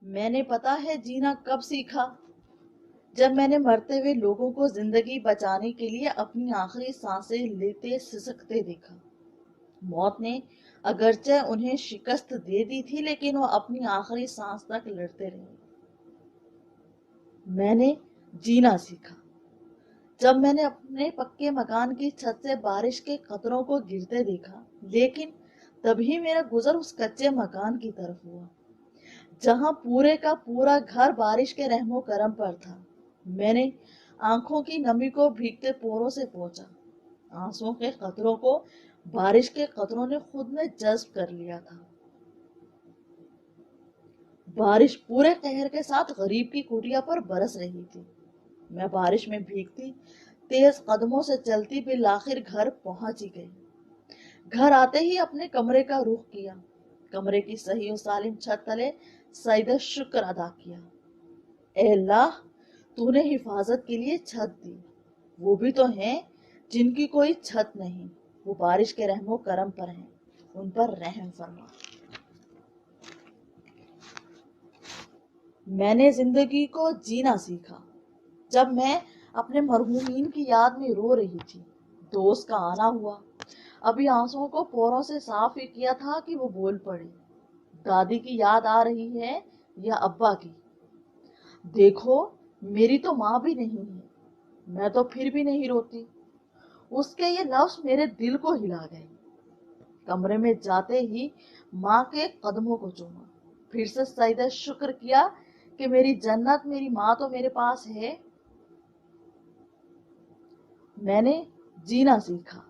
मैंने पता है जीना कब सीखा, जब मैंने मरते हुए लोगों को जिंदगी बचाने के लिए अपनी आखिरी सांसें लेते सिसकते देखा। मौत ने अगरचे उन्हें शिकस्त दे दी थी, लेकिन वो अपनी आखिरी सांस तक लड़ते रहे। मैंने जीना सीखा जब मैंने अपने पक्के मकान की छत से बारिश के कतरों को गिरते देखा, लेकिन तभी मेरा गुजर उस कच्चे मकान की तरफ हुआ जहां पूरे का पूरा घर बारिश के रहमो करम पर था। मैंने आंखों की नमी को भीगते पोरों से पोंछा। आंसुओं के कतरों को बारिश के कतरों ने खुद में जज्ब कर लिया था। बारिश पूरे कहर के साथ गरीब की कुटिया पर बरस रही थी। मैं बारिश में भीगती तेज कदमों से चलती बिल आखिर घर पहुंच ही गई। घर आते ही अपने कमरे का रुख किया। कमरे की सही और सालिम छत तले सईदा शुक्र अदा किया। ए अल्लाह, तूने हिफाजत के लिए छत दी। वो भी तो हैं जिनकी कोई छत नहीं, वो बारिश के रहमो करम पर हैं, उन पर रहम फरमा। मैंने जिंदगी को जीना सीखा जब मैं अपने मरहूमीन की याद में रो रही थी। दोस्त का आना हुआ। अभी आंसुओं को पोरों से साफ ही किया था कि वो बोल पड़ी। दादी की याद आ रही है या अब्बा की? देखो, मेरी तो माँ भी नहीं है। मैं तो फिर भी नहीं रोती। उसके ये लफ्ज मेरे दिल को हिला गए। कमरे में जाते ही माँ के कदमों को चूमा, फिर से सईदा शुक्र किया कि मेरी जन्नत, मेरी माँ तो मेरे पास है। मैंने जीना सीखा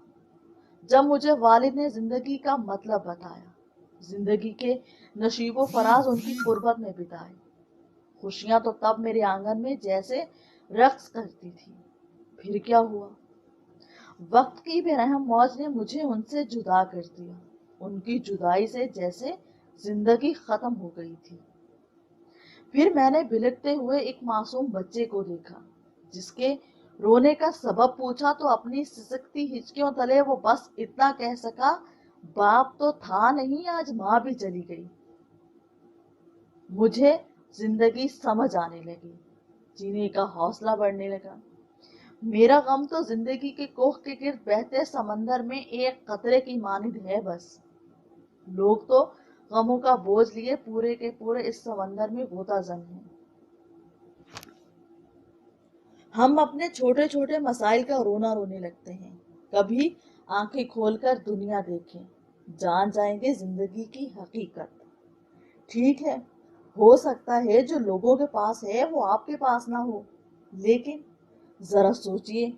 जब मुझे वालिद ने जिंदगी का मतलब बताया। जिंदगी के नशीबो फराज उनकी कुर्बत में बिताए। खुशियां तो तब मेरे आंगन में जैसे रक्स करती थी। फिर क्या हुआ? वक्त की बेरहम मौज ने मुझे उनसे जुदा कर दिया। उनकी जुदाई से जैसे जिंदगी खत्म हो गई थी। फिर मैंने बिलखते हुए एक मासूम बच्चे को देखा, जिसके रोने का सबब पूछा तो अपनी सिसकती हिचकियों तले वो बस इतना कह सका, बाप तो था नहीं, आज माँ भी चली गई। मुझे जिंदगी समझ आने लगी, जीने का हौसला बढ़ने लगा। मेरा गम तो जिंदगी के कोख के गिर्द बहते समंदर में एक कतरे की मानिंद है बस। लोग तो गमों का बोझ लिए पूरे के पूरे इस समंदर में गोताजन हैं। हम अपने छोटे छोटे मसाइल का रोना रोने लगते हैं। कभी आंखें खोलकर दुनिया देखें, जान जाएंगे जिंदगी की हकीकत। ठीक है, हो सकता है जो लोगों के पास है वो आपके पास ना हो, लेकिन जरा सोचिए,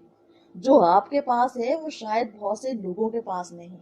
जो आपके पास है वो शायद बहुत से लोगों के पास नहीं।